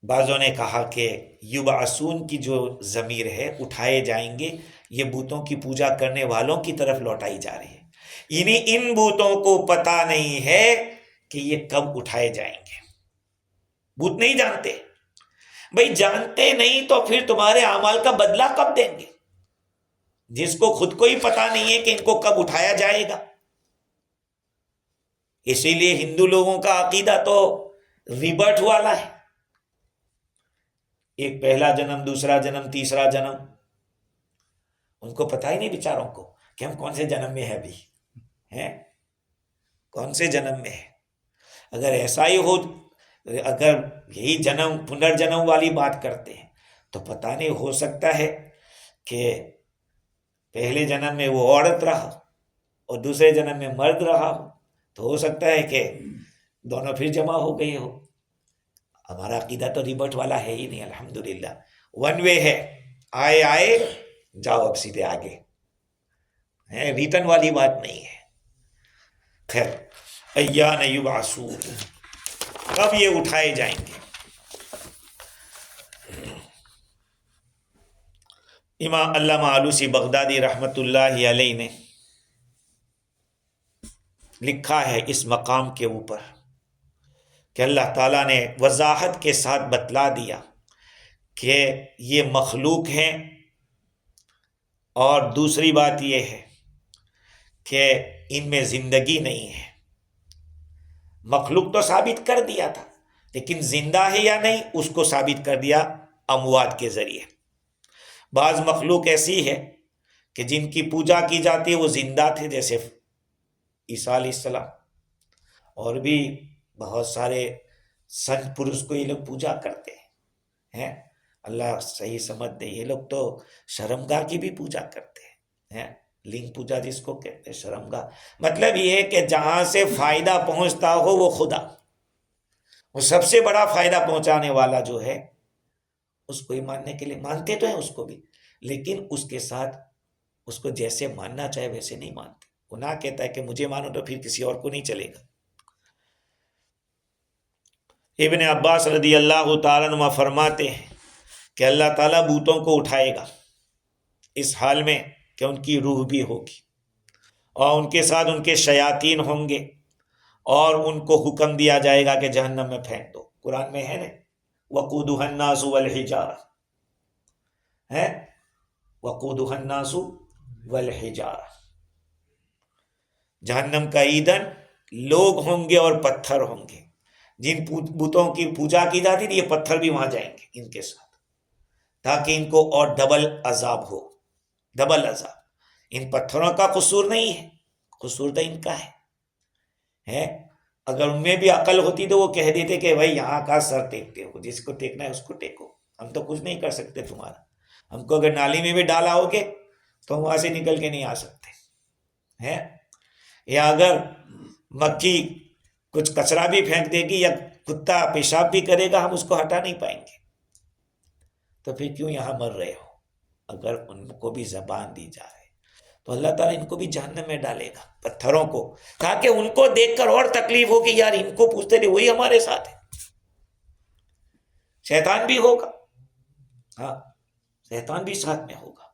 بعضوں نے کہا کہ یبعثون کی جو ضمیر ہے، اٹھائے جائیں گے، یہ بتوں کی پوجا کرنے والوں کی طرف لوٹائی جا رہی ہے. یعنی ان بتوں کو پتہ نہیں ہے کہ یہ کب اٹھائے جائیں گے. بت نہیں جانتے. بھئی جانتے نہیں تو پھر تمہارے اعمال کا بدلہ کب دیں گے، جس کو خود کو ہی پتہ نہیں ہے کہ ان کو کب اٹھایا جائے گا. اسی لیے ہندو لوگوں کا عقیدہ تو ریبرتھ والا ہے، ایک پہلا جنم، دوسرا جنم، تیسرا جنم. ان کو پتہ ہی نہیں بیچاروں کو کہ ہم کون سے جنم میں ہے ابھی، ہیں کون سے جنم میں ہے. اگر ایسا ہی ہو، اگر یہی جنم پنرجنم والی بات کرتے ہیں تو پتہ نہیں، ہو سکتا ہے کہ پہلے جنم میں وہ عورت رہا اور دوسرے جنم میں مرد رہا ہو، تو ہو سکتا ہے کہ دونوں پھر جمع ہو گئے ہو. ہمارا عقیدہ تو ریبرٹ والا ہے ہی نہیں، الحمدللہ ون وے ہے، آئے جاؤ اب سیدھے آگے، ریٹن والی بات نہیں ہے. خیر، ایان یبعثون، کب یہ اٹھائے جائیں گے. امام علامہ آلوسی بغدادی رحمت اللہ علیہ نے لکھا ہے اس مقام کے اوپر کہ اللہ تعالیٰ نے وضاحت کے ساتھ بتلا دیا کہ یہ مخلوق ہیں، اور دوسری بات یہ ہے کہ ان میں زندگی نہیں ہے. مخلوق تو ثابت کر دیا تھا، لیکن زندہ ہے یا نہیں اس کو ثابت کر دیا اموات کے ذریعے۔ بعض مخلوق ایسی ہے کہ جن کی پوجا کی جاتی ہے وہ زندہ تھے، جیسے عیسیٰ علیہ السلام، اور بھی بہت سارے سنت پرش کو یہ لوگ پوجا کرتے ہیں۔ اللہ صحیح سمجھ دے، یہ لوگ تو شرمگاہ کی بھی پوجا کرتے ہیں، لنگ پوجا جس کو کہتے ہیں، شرمگاہ مطلب یہ ہے کہ جہاں سے فائدہ پہنچتا ہو وہ خدا، وہ سب سے بڑا فائدہ پہنچانے والا جو ہے اس کو ہی ماننے کے لیے مانتے تو ہیں اس کو بھی، لیکن اس کے ساتھ اس کو جیسے ماننا چاہے ویسے نہیں مانتے۔ گناہ کہتا ہے کہ مجھے مانو تو پھر کسی اور کو نہیں چلے گا۔ ابن عباس رضی اللہ تعالیٰ عنہ فرماتے ہیں کہ اللہ تعالیٰ بتوں کو اٹھائے گا اس حال میں کہ ان کی روح بھی ہوگی، اور ان کے ساتھ ان کے شیاطین ہوں گے، اور ان کو حکم دیا جائے گا کہ جہنم میں پھینک دو۔ قرآن میں ہے نا، وقودها الناس والحجارہ، ہے وقودها الناس والحجارہ، جہنم کا ایندھن لوگ ہوں گے اور پتھر ہوں گے۔ جن بتوں کی پوجا کی جاتی تھی یہ پتھر بھی وہاں جائیں گے ان کے ساتھ، تاکہ ان کو اور ڈبل عذاب ہو، ڈبل عذاب۔ ان پتھروں کا قصور نہیں ہے، قصور تو ان کا ہے۔ اگر ان میں بھی عقل ہوتی تو وہ کہہ دیتے کہ بھائی یہاں کا سر ٹیکتے ہو، جس کو ٹیکنا ہے اس کو ٹیکو، ہم تو کچھ نہیں کر سکتے تمہارا، ہم کو اگر نالی میں بھی ڈالا ہوگے تو ہم وہاں سے نکل کے نہیں آ سکتے ہیں۔ یا اگر مکھی کچھ کچرا بھی پھینک دے گی یا کتا پیشاب بھی کرے گا ہم اس کو ہٹا نہیں پائیں گے، تو پھر کیوں یہاں مر رہے ہو؟ اگر ان کو بھی زبان دی جائے تو اللہ تعالیٰ ان کو بھی جہنم میں ڈالے گا، پتھروں کو، تاکہ ان کو دیکھ کر اور تکلیف ہو کہ یار ان کو پوچھتے رہے وہی ہمارے ساتھ ہے۔ شیطان بھی ہوگا، ہاں شیطان بھی ساتھ میں ہوگا،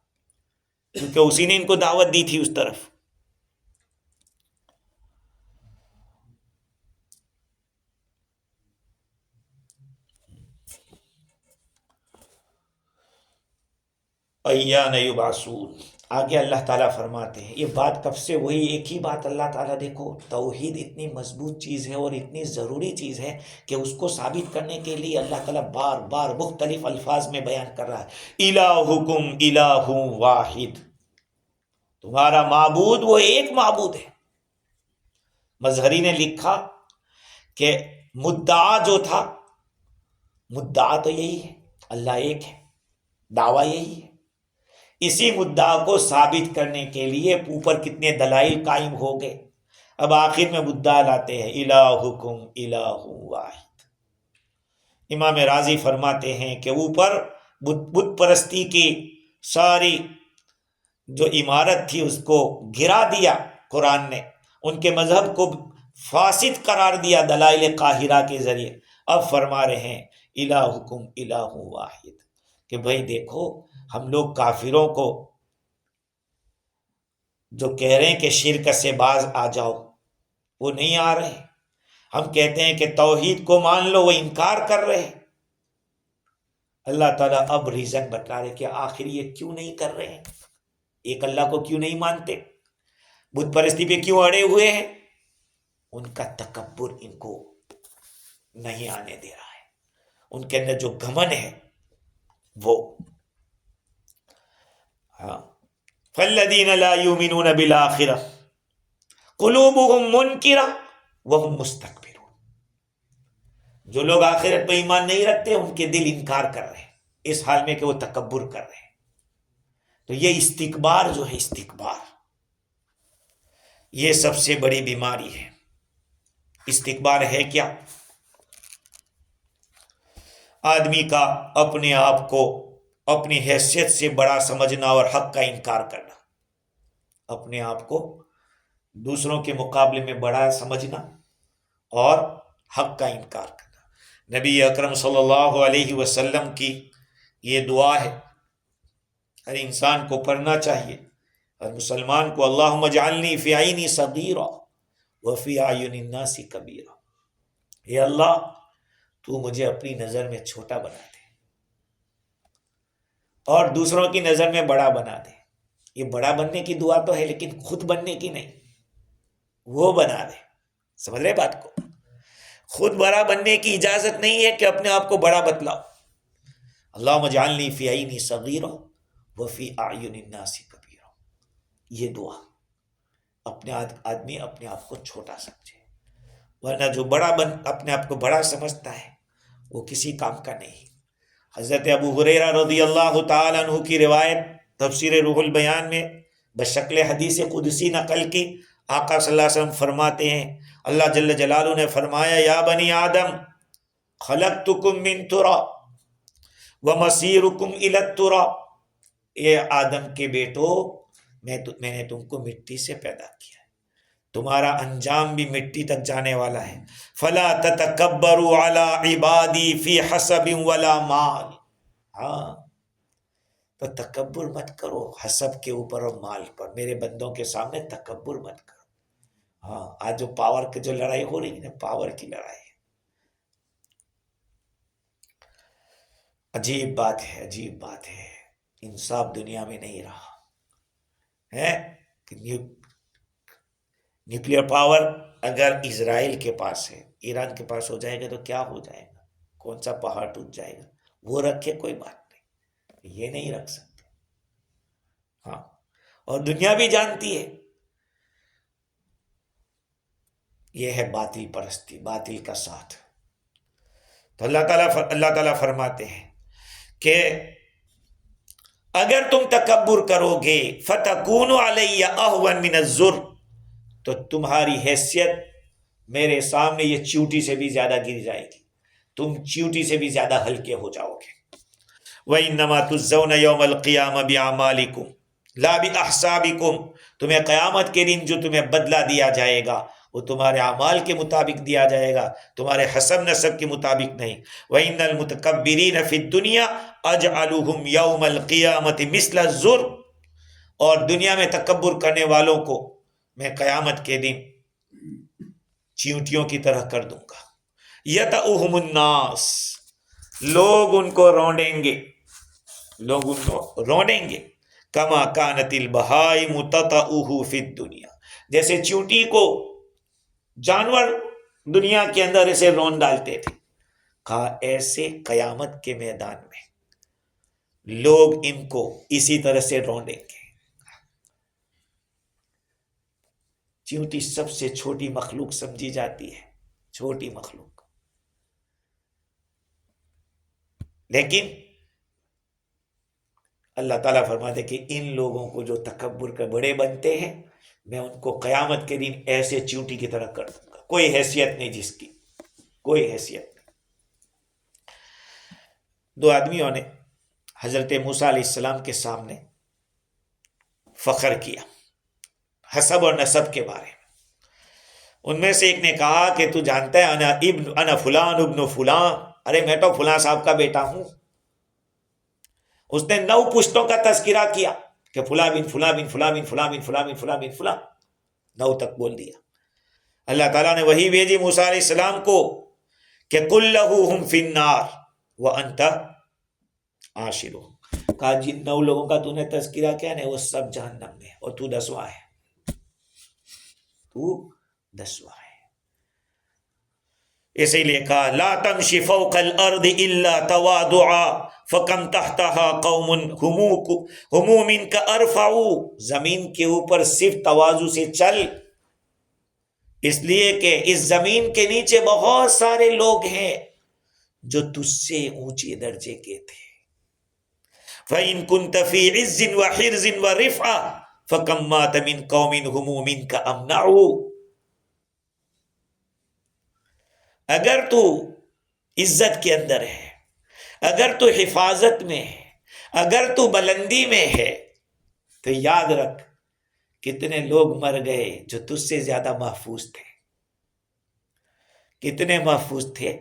کیونکہ اسی نے ان کو دعوت دی تھی اس طرف۔ ایان یبعثون، آگے اللہ تعالیٰ فرماتے ہیں، یہ بات کب سے وہی ایک ہی بات اللہ تعالیٰ، دیکھو توحید اتنی مضبوط چیز ہے اور اتنی ضروری چیز ہے کہ اس کو ثابت کرنے کے لیے اللہ تعالیٰ بار بار مختلف الفاظ میں بیان کر رہا ہے۔ الہکم الہ واحد، تمہارا معبود وہ ایک معبود ہے۔ مظہری نے لکھا کہ مدعا جو تھا، مدعا تو یہی ہے اللہ ایک ہے، دعویٰ یہی ہے، اسی مدعا کو ثابت کرنے کے لیے اوپر کتنے دلائل قائم ہو گئے۔ اب آخر میں مدعا لاتے ہیں الہکم الہ واحد۔ امام راضی فرماتے ہیں کہ اوپر بت پرستی کی ساری جو عمارت تھی اس کو گرا دیا قرآن نے، ان کے مذہب کو فاسد قرار دیا دلائل قاہرہ کے ذریعے۔ اب فرما رہے ہیں الہکم الہ واحد، کہ بھائی دیکھو ہم لوگ کافروں کو جو کہہ رہے ہیں کہ شرک سے باز آ جاؤ وہ نہیں آ رہے، ہم کہتے ہیں کہ توحید کو مان لو وہ انکار کر رہے ہیں۔ اللہ تعالیٰ اب ریزن بتا رہے کہ آخر یہ کیوں نہیں کر رہے ہیں، ایک اللہ کو کیوں نہیں مانتے، بت پرستی پہ کیوں اڑے ہوئے ہیں؟ ان کا تکبر ان کو نہیں آنے دے رہا ہے، ان کے اندر جو گھمنڈ ہے وہ۔ فالذین لا یؤمنون بالآخرہ قلوبهم منکرہ وهم مستکبرون، جو لوگ آخرت پہ ایمان نہیں رکھتے ان کے دل انکار کر رہے ہیں اس حال میں کہ وہ تکبر کر رہے ہیں۔ تو یہ استکبار جو ہے، استکبار یہ سب سے بڑی بیماری ہے۔ استکبار ہے کیا؟ آدمی کا اپنے آپ کو اپنی حیثیت سے بڑا سمجھنا اور حق کا انکار کرنا، اپنے آپ کو دوسروں کے مقابلے میں بڑا سمجھنا اور حق کا انکار کرنا۔ نبی اکرم صلی اللہ علیہ وسلم کی یہ دعا ہے، ہر انسان کو پڑھنا چاہیے، ہر مسلمان کو، اللہم اجعلنی فی عینی صغیرا وفی اعین الناس کبیرا، اے اللہ تو مجھے اپنی نظر میں چھوٹا بنا دے اور دوسروں کی نظر میں بڑا بنا دے۔ یہ بڑا بننے کی دعا تو ہے لیکن خود بننے کی نہیں، وہ بنا دے۔ سمجھ رہے بات کو؟ خود بڑا بننے کی اجازت نہیں ہے کہ اپنے آپ کو بڑا بتلاؤ. اللہم اجعلنی فی عینی صغیرا وفی اعین الناس کبیرا. یہ دعا اپنے آدمی اپنے آپ کو چھوٹا سمجھے، ورنہ جو اپنے آپ کو بڑا سمجھتا ہے وہ کسی کام کا نہیں. حضرت ابو ہریرہ رضی اللہ تعالیٰ عنہ کی روایت تفسیر روح البیان میں بشکل حدیث قدسی نقل کی. آقا صلی اللہ علیہ وسلم فرماتے ہیں، اللہ جل جلالہ نے فرمایا، یا بنی آدم خلقتکم من تراب ومصیرکم الی التراب. اے آدم کے بیٹو، میں نے تم کو مٹی سے پیدا کیا ہے، تمہارا انجام بھی مٹی تک جانے والا ہے. فلا تتکبروا علی عبادی فی حسب ولا مال. ہاں، تو تکبر مت کرو حسب کے اوپر اور مال پر. میرے بندوں کے سامنے تکبر مت کرو. ہاں، آج جو پاور کی جو لڑائی ہو رہی ہے نا، پاور کی لڑائی ہے. عجیب بات ہے، عجیب بات ہے. انصاف دنیا میں نہیں رہا ہے. نیوکلیر پاور اگر اسرائیل کے پاس ہے، ایران کے پاس ہو جائے گا تو کیا ہو جائے گا؟ کون سا پہاڑ ٹوٹ جائے گا؟ وہ رکھے کوئی بات نہیں، یہ نہیں رکھ سکتے. ہاں، اور دنیا بھی جانتی ہے یہ ہے باطل پرستی، باطل کا ساتھ. تو اللہ تعالیٰ فرماتے ہیں کہ اگر تم تکبر کرو گے فَتَكُونُ عَلَيَّ أَهْوَنَ مِنَ الزُّرِّ، تو تمہاری حیثیت میرے سامنے یہ چیوٹی سے بھی زیادہ گر جائے گی، تم چیوٹی سے بھی زیادہ ہلکے ہو جاؤ گے. وَإِنَّمَا تُجْزَوْنَ يَوْمَ الْقِيَامَةِ بِأَعْمَالِكُمْ لَا بِأَحْسَابِكُمْ. تمہیں قیامت کے دن جو تمہیں بدلہ دیا جائے گا وہ تمہارے اعمال کے مطابق دیا جائے گا، تمہارے حسب نسب کے مطابق نہیں. وَإِنَّ الْمُتَكَبِّرِينَ فِي الدُّنْيَا أَجْعَلُهُمْ يَوْمَ الْقِيَامَةِ مِثْلَ الزُّرِّ. اور دنیا میں تکبر کرنے والوں کو میں قیامت کے دن چیونٹیوں کی طرح کر دوں گا. یتعوہم الناس، لوگ ان کو رونڈیں گے، لوگ ان کو رونڈیں گے. کما کانت البہائم تطعوہ فی الدنیا، جیسے چیونٹی کو جانور دنیا کے اندر اسے رون ڈالتے تھے، کہا ایسے قیامت کے میدان میں لوگ ان کو اسی طرح سے رونڈیں گے. چیونٹی سب سے چھوٹی مخلوق سمجھی جاتی ہے، چھوٹی مخلوق، لیکن اللہ تعالیٰ فرماتے کہ ان لوگوں کو جو تکبر کر بڑے بنتے ہیں، میں ان کو قیامت کے دن ایسے چیونٹی کی طرح کر دوں گا. کوئی حیثیت نہیں جس کی، کوئی حیثیت نہیں. دو آدمیوں نے حضرت موسیٰ علیہ السلام کے سامنے فخر کیا حسب اور نسب کے بارے میں. ان میں سے ایک نے کہا کہ تو جانتا ہے انا فلان ابن فلان، ارے میں تو فلاں صاحب کا بیٹا ہوں. اس نے 9 پشتوں کا تذکرہ کیا کہ فلاں بن فلاں بن فلاں بن فلاں بن فلاں بن فلاں بن فلاں، 9 تک بول دیا. اللہ تعالیٰ نے وہی بھیجی موسیٰ علیہ السلام کو کہ قُلْ لَهُمْ فِي النَّارِ وَأَنْتَ عَاشِرُهُمْ. کہا جن 9 لوگوں کا تو نے تذکرہ کیا نہیں، وہ سب جہنم میں، اور تو 10واں ہے، تو 10واں ہے. اسی لیے کہا لا تمشی فوق الارض الا تواضعا فکم تحتها قوم هم منك ارفع. زمین کے اوپر صرف تواضع سے چل، اس لیے کہ اس زمین کے نیچے بہت سارے لوگ ہیں جو تجھ سے اونچے درجے کے تھے. فَإِن كُنْتَ فِي عِزٍّ وَحِرْزٍ وَرِفْعَةٍ فَكَمْ مَاتَ مِنْ قَوْمٍ هُمُ مِنْكَ أَمْنَعُ. اگر تو عزت کے اندر ہے، اگر تو حفاظت میں ہے، اگر تو بلندی میں ہے، تو یاد رکھ کتنے لوگ مر گئے جو تجھ سے زیادہ محفوظ تھے. کتنے محفوظ تھے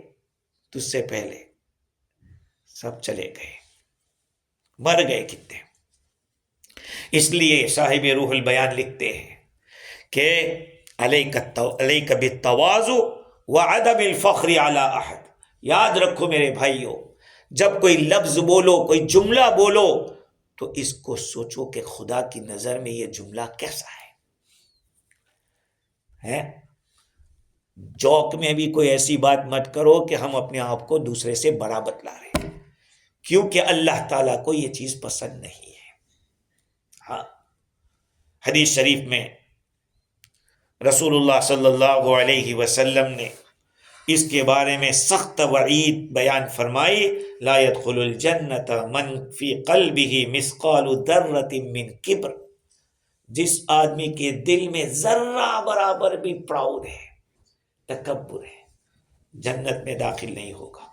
تجھ سے پہلے، سب چلے گئے، مر گئے کتنے. اس لیے صاحب روح البیان لکھتے ہیں کہ علیک بالتواضع وعدم الفخر علی احد. یاد رکھو میرے بھائیو، جب کوئی لفظ بولو، کوئی جملہ بولو، تو اس کو سوچو کہ خدا کی نظر میں یہ جملہ کیسا ہے. جوک میں بھی کوئی ایسی بات مت کرو کہ ہم اپنے آپ کو دوسرے سے بڑا بتلا رہے ہیں، کیونکہ اللہ تعالیٰ کو یہ چیز پسند نہیں ہے۔ ہاں، حدیث شریف میں رسول اللہ صلی اللہ علیہ وسلم نے اس کے بارے میں سخت وعید بیان فرمائی، لا يدخل الجنت من فی قلبہ مثقال ذرۃ من کبر، جس آدمی کے دل میں ذرہ برابر بھی پراؤڈ ہے، تکبر ہے، جنت میں داخل نہیں ہوگا۔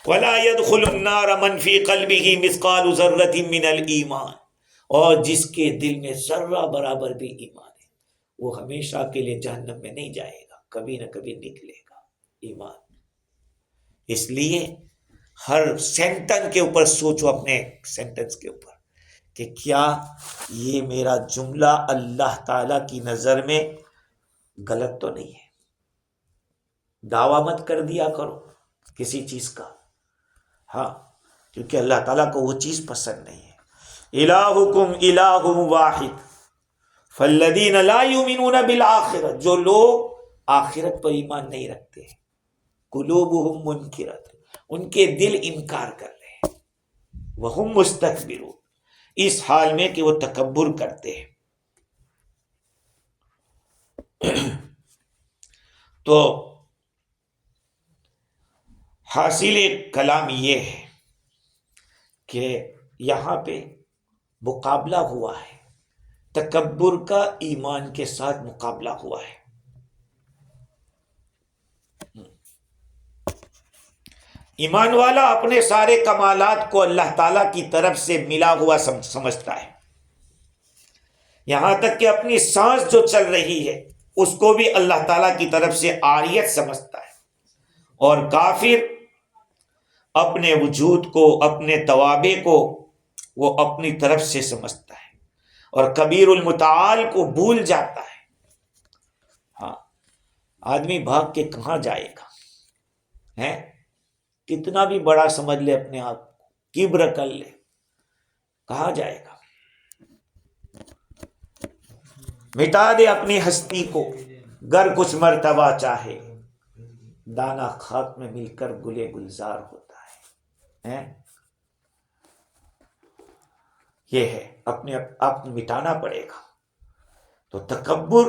ولا يدخل النار من فی قلبہ مثقال ذرۃ من الایمان، اور جس کے دل میں ذرہ برابر بھی ایمان ہے وہ ہمیشہ کے لیے جہنم میں نہیں جائے گا، کبھی نہ کبھی نکلے گا ایمان۔ اس لیے ہر سینٹنس کے اوپر سوچو، اپنے سینٹنس کے اوپر کہ کیا یہ میرا جملہ اللہ تعالی کی نظر میں غلط تو نہیں ہے۔ دعویٰ مت کر دیا کرو کسی چیز کا، ہاں، کیونکہ اللہ تعالیٰ کو وہ چیز پسند نہیں ہے۔ الہکم الہ واحد فالذین لا یؤمنون بالآخرہ، جو لوگ آخرت پر ایمان نہیں رکھتے ہیں، قلوبہم منکرۃ، ان کے دل انکار کر رہے ہیں، وہم مستکبرون، اس حال میں کہ وہ تکبر کرتے ہیں۔ تو حاصل کلام یہ ہے کہ یہاں پہ مقابلہ ہوا ہے، تکبر کا ایمان کے ساتھ مقابلہ ہوا ہے۔ ایمان والا اپنے سارے کمالات کو اللہ تعالیٰ کی طرف سے ملا ہوا سمجھتا ہے، یہاں تک کہ اپنی سانس جو چل رہی ہے اس کو بھی اللہ تعالیٰ کی طرف سے عاریت سمجھتا ہے، اور کافر اپنے وجود کو، اپنے توابع کو وہ اپنی طرف سے سمجھتا ہے، اور کبیر المتعال کو بھول جاتا ہے۔ ہاں، آدمی بھاگ کے کہاں جائے گا، ہیں؟ کتنا بھی بڑا سمجھ لے اپنے آپ کو، کبر کر لے، کہاں جائے گا؟ مٹا دے اپنی ہستی کو، گر کچھ مرتبہ چاہے، دانا خاک میں مل کر گلے گلزار ہوتا ہے۔ یہ ہے، اپنے آپ مٹانا پڑے گا۔ تو تکبر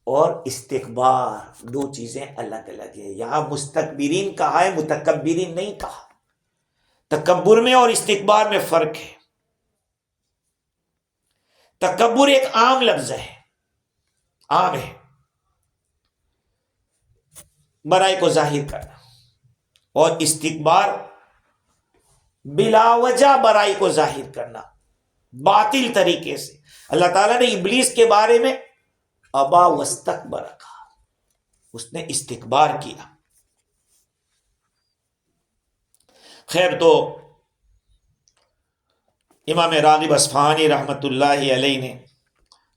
اور استکبار دو چیزیں الگ الگ ہیں، یہاں مستکبرین کہا ہے، متکبرین نہیں کہا۔ تکبر میں اور استکبار میں فرق ہے۔ تکبر ایک عام لفظ ہے، عام ہے، برائی کو ظاہر کرنا، اور استکبار بلا وجہ برائی کو ظاہر کرنا باطل طریقے سے۔ اللہ تعالیٰ نے ابلیس کے بارے میں ابا واستکبر کہا، اس نے استکبار کیا۔ خیر، تو امام راغب اصفہانی رحمت اللہ علیہ نے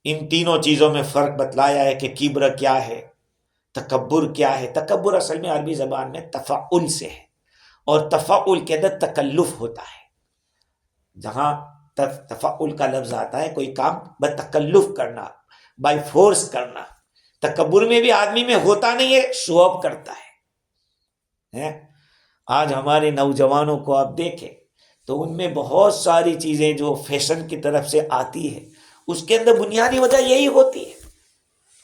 ان تینوں چیزوں میں فرق بتلایا ہے کہ کبر کیا ہے، تکبر کیا ہے۔ تکبر اصل میں عربی زبان میں تفعل سے ہے، اور تفعل کے اندر تکلف ہوتا ہے۔ جہاں تفعل کا لفظ آتا ہے کوئی کام بتکلف کرنا، بائی فورس کرنا، تکبر میں بھی آدمی میں ہوتا نہیں ہے، شو آف کرتا ہے۔ آج ہمارے نوجوانوں کو آپ دیکھیں تو ان میں بہت ساری چیزیں جو فیشن کی طرف سے آتی ہے، اس کے اندر بنیادی وجہ یہی ہوتی ہے،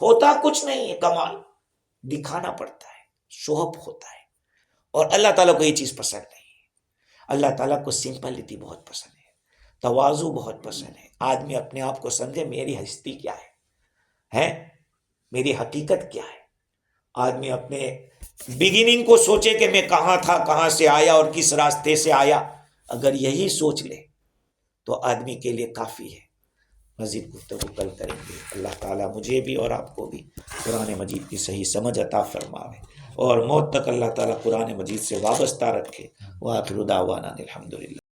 ہوتا کچھ نہیں ہے، کمال دکھانا پڑتا ہے، شو آف ہوتا ہے۔ اور اللہ تعالیٰ کو یہ چیز پسند نہیں ہے۔ اللہ تعالیٰ کو سمپلٹی بہت پسند ہے، تواضع بہت پسند ہے۔ آدمی اپنے آپ کو سمجھے میری ہستی کیا ہے، میری حقیقت کیا ہے۔ آدمی اپنے بگننگ کو سوچے کہ میں کہاں تھا، کہاں سے آیا اور کس راستے سے آیا۔ اگر یہی سوچ لے تو آدمی کے لیے کافی ہے۔ مزید گفتگو کل کریں گے۔ اللہ تعالیٰ مجھے بھی اور آپ کو بھی قرآن مجید کی صحیح سمجھ عطا فرمائے، اور موت تک اللہ تعالیٰ قرآن مجید سے وابستہ رکھے۔ وآخر دعوانا الحمدللہ۔